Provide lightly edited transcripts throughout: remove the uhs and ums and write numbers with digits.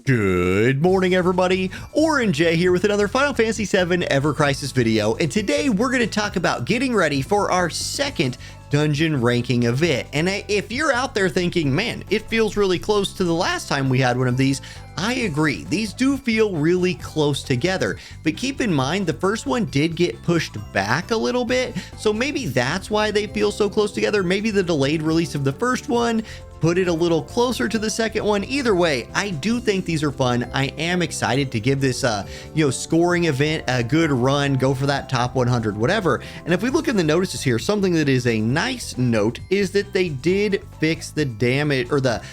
Good morning, everybody. Auronnj here with another Final Fantasy VII evercrisis video, and today we're going to talk about getting ready for our second dungeon ranking event. And if you're out there thinking, man, it feels really close to the last time we had one of these, I agree. These do feel really close together, but keep in mind the first one did get pushed back a little bit, so maybe that's why they feel so close together. Maybe the delayed release of the first one put it a little closer to the second one. Either way, I do think these are fun. I am excited to give this scoring event a good run, go for that top 100, whatever. And if we look in the notices here, something that is a nice note is that they did fix the damage, or the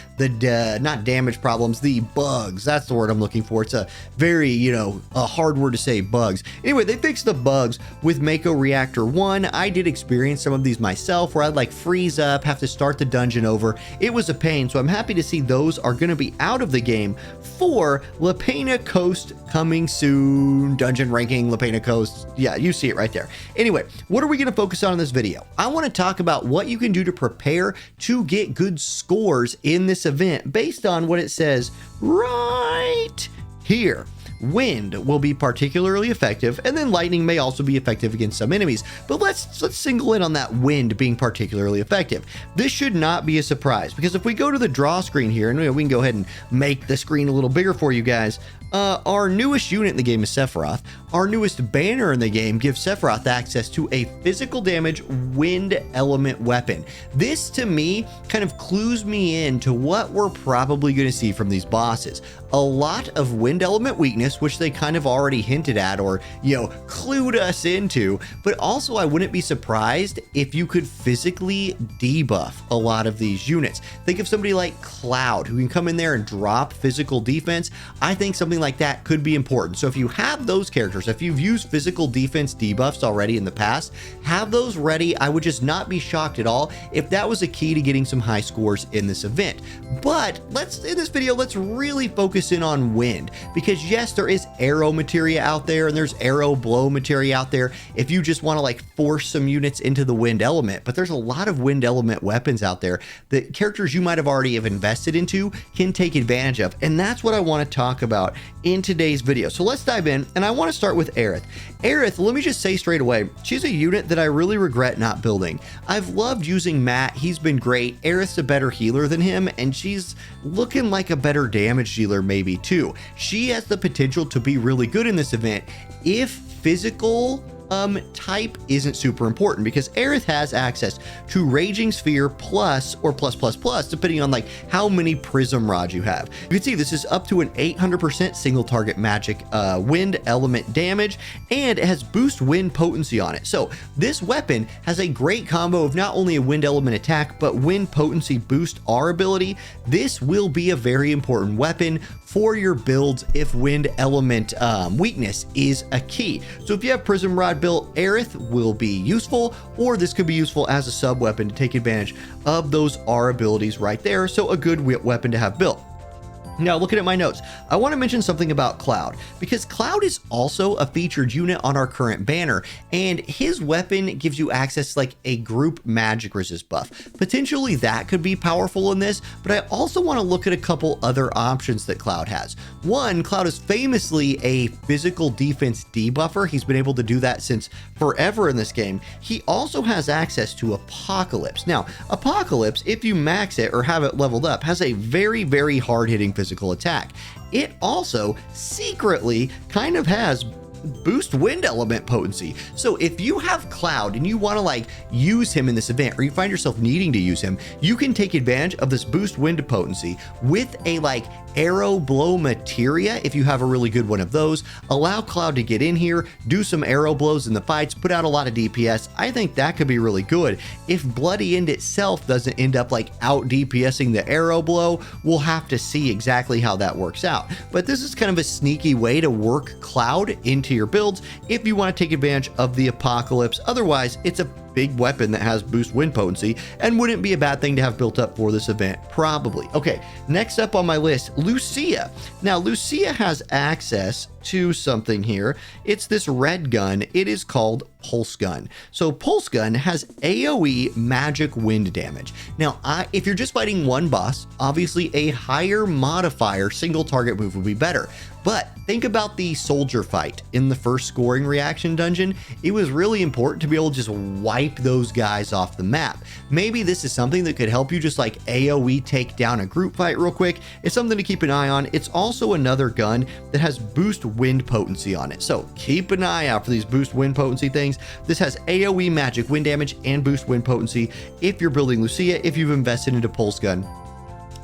not damage problems, the bugs. That's the word I'm looking for. It's a very, a hard word to say, bugs. Anyway, they fixed the bugs with Mako Reactor 1. I did experience some of these myself where I'd like freeze up, have to start the dungeon over. It was a pain, so I'm happy to see those are going to be out of the game for La Pena Coast coming soon. Dungeon ranking, La Pena Coast. Yeah, you see it right there. Anyway, what are we going to focus on in this video? I want to talk about what you can do to prepare to get good scores in this event based on what it says right here. Wind will be particularly effective, and then lightning may also be effective against some enemies, but let's single in on that wind being particularly effective. This should not be a surprise, because if we go to the draw screen here, and we can go ahead and make the screen a little bigger for you guys, our newest unit in the game is Sephiroth. Our newest banner in the game gives Sephiroth access to a physical damage wind element weapon. This, to me, kind of clues me in to what we're probably going to see from these bosses. A lot of wind element weakness, which they kind of already hinted at or, clued us into, but also I wouldn't be surprised if you could physically debuff a lot of these units. Think of somebody like Cloud, who can come in there and drop physical defense. I think something like that could be important. So if you have those characters, if you've used physical defense debuffs already in the past, have those ready. I would just not be shocked at all if that was a key to getting some high scores in this event. But in this video, let's really focus in on wind, because yes, there is arrow materia out there and there's arrow blow materia out there if you just want to force some units into the wind element, but there's a lot of wind element weapons out there that characters you might have already invested into can take advantage of, and that's what I want to talk about in today's video. So let's dive in, and I want to start with Aith. Aith, let me just say straight away, she's a unit that I really regret not building. I've loved using Matt, he's been great. Aith's a better healer than him, and she's looking like a better damage dealer maybe too. She has the potential to be really good in this event if physical type isn't super important, because Aith has access to Raging Sphere plus or plus depending on how many Prism Rods you have. You can see this is up to an 800% single target magic wind element damage, and it has boost wind potency on it. So this weapon has a great combo of not only a wind element attack but wind potency boost R ability. This will be a very important weapon for your builds if wind element weakness is a key. So if you have Prism Rod built, Aith will be useful, or this could be useful as a sub weapon to take advantage of those R abilities right there. So a good weapon to have built. Now, looking at my notes, I want to mention something about Cloud, because Cloud is also a featured unit on our current banner, and his weapon gives you access to a group magic resist buff. Potentially that could be powerful in this, but I also want to look at a couple other options that Cloud has. One, Cloud is famously a physical defense debuffer. He's been able to do that since forever in this game. He also has access to Apocalypse. Now, Apocalypse, if you max it or have it leveled up, has a very, very hard-hitting physical attack. It also secretly kind of has boost wind element potency. So if you have Cloud and you want to use him in this event, or you find yourself needing to use him, you can take advantage of this boost wind potency with a arrow blow materia. If you have a really good one of those, allow Cloud to get in here, do some arrow blows in the fights, put out a lot of DPS. I think that could be really good. If Bloody End itself doesn't end up out DPSing the arrow blow, we'll have to see exactly how that works out. But this is kind of a sneaky way to work Cloud into your builds if you want to take advantage of the Apocalypse. Otherwise, it's a big weapon that has boost wind potency and wouldn't be a bad thing to have built up for this event, probably. Okay, next up on my list, Lucia. Now, Lucia has access to something here. It's this red gun. It is called Pulse Gun. So Pulse Gun has AoE magic wind damage. Now, if you're just fighting one boss, obviously a higher modifier single target move would be better. But think about the soldier fight in the first scoring reaction dungeon. It was really important to be able to just wipe those guys off the map. Maybe this is something that could help you just like AoE take down a group fight real quick. It's something to keep an eye on. It's also another gun that has boost wind potency on it. So keep an eye out for these boost wind potency things. This has AoE magic wind damage and boost wind potency. If you're building Lucia, if you've invested into Pulse Gun,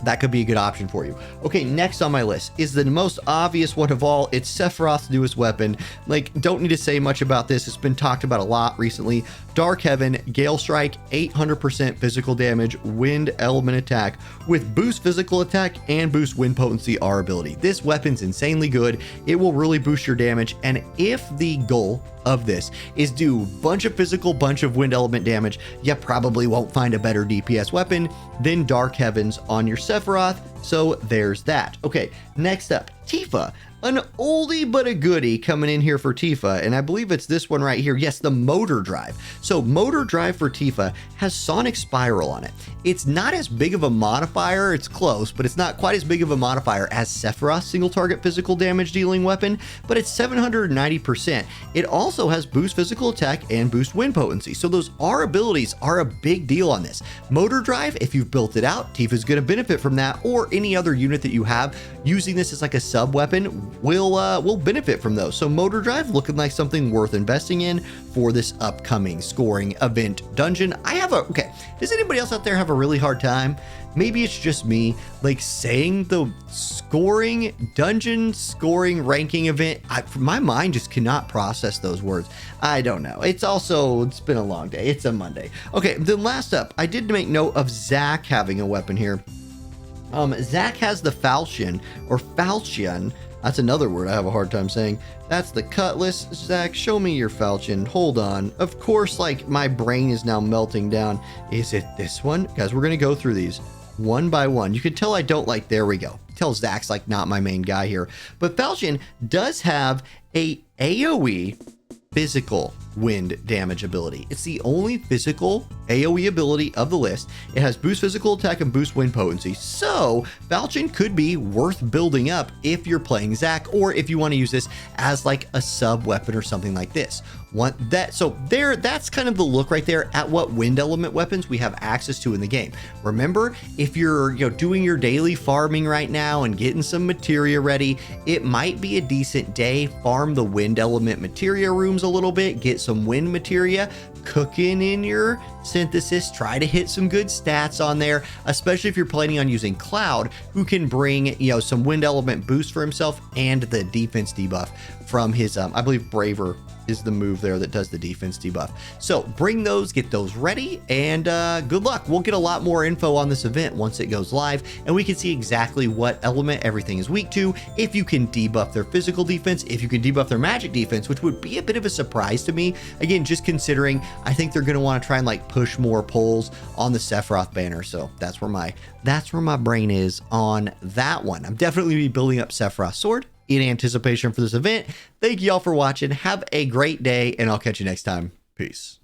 that could be a good option for you. Okay, next on my list is the most obvious one of all. It's Sephiroth's newest weapon. Like, don't need to say much about this. It's been talked about a lot recently. Dark Heaven, Gale Strike, 800% physical damage, wind element attack with boost physical attack and boost wind potency R ability. This weapon's insanely good. It will really boost your damage. And if the goal of this is do bunch of physical, bunch of wind element damage, you probably won't find a better DPS weapon than Dark Heavens on your Sephiroth. So there's that. Okay, next up, Tifa. An oldie but a goodie coming in here for Tifa, and I believe it's this one right here. Yes, the Motor Drive. So Motor Drive for Tifa has Sonic Spiral on it. It's not as big of a modifier, it's close, but it's not quite as big of a modifier as Sephiroth's single target physical damage dealing weapon, but it's 790%. It also has boost physical attack and boost wind potency, so those R abilities are a big deal on this. Motor Drive, if you've built it out, Tifa's going to benefit from that, or any other unit that you have using this as like a sub weapon will benefit from those. So Motor Drive looking like something worth investing in for this upcoming scoring event dungeon. Okay, does anybody else out there have a really hard time? Maybe it's just me, like saying the scoring dungeon scoring ranking event. My mind just cannot process those words. I don't know. It's been a long day. It's a Monday. Okay, then last up, I did make note of Zack having a weapon here. Zack has the Falchion or Falchion. That's another word I have a hard time saying. That's the cutlass. Zack, show me your Falchion. Hold on. Of course, like my brain is now melting down. Is it this one? Guys, we're going to go through these one by one. You can tell I don't like, there we go. Tell Zack's like not my main guy here. But Falchion does have a AoE physical wind damage ability. It's the only physical AoE ability of the list. It has boost physical attack and boost wind potency. So Falchion could be worth building up if you're playing Zack, or if you want to use this as like a sub weapon or something like this. That's kind of the look right there at what wind element weapons we have access to in the game. Remember, if you're doing your daily farming right now and getting some materia ready, it might be a decent day. Farm the wind element materia rooms a little bit, get some wind materia cooking in your synthesis, try to hit some good stats on there, especially if you're planning on using Cloud, who can bring some wind element boost for himself and the defense debuff from his I believe Braver is the move there that does the defense debuff. So bring those, get those ready, and good luck. We'll get a lot more info on this event once it goes live, and we can see exactly what element everything is weak to, if you can debuff their physical defense, if you can debuff their magic defense, which would be a bit of a surprise to me. Again, just considering I think they're going to want to try and like push more polls on the Sephiroth banner. So that's where my brain is on that one. I'm definitely be building up Sephiroth's sword in anticipation for this event. Thank you all for watching. Have a great day, and I'll catch you next time. Peace.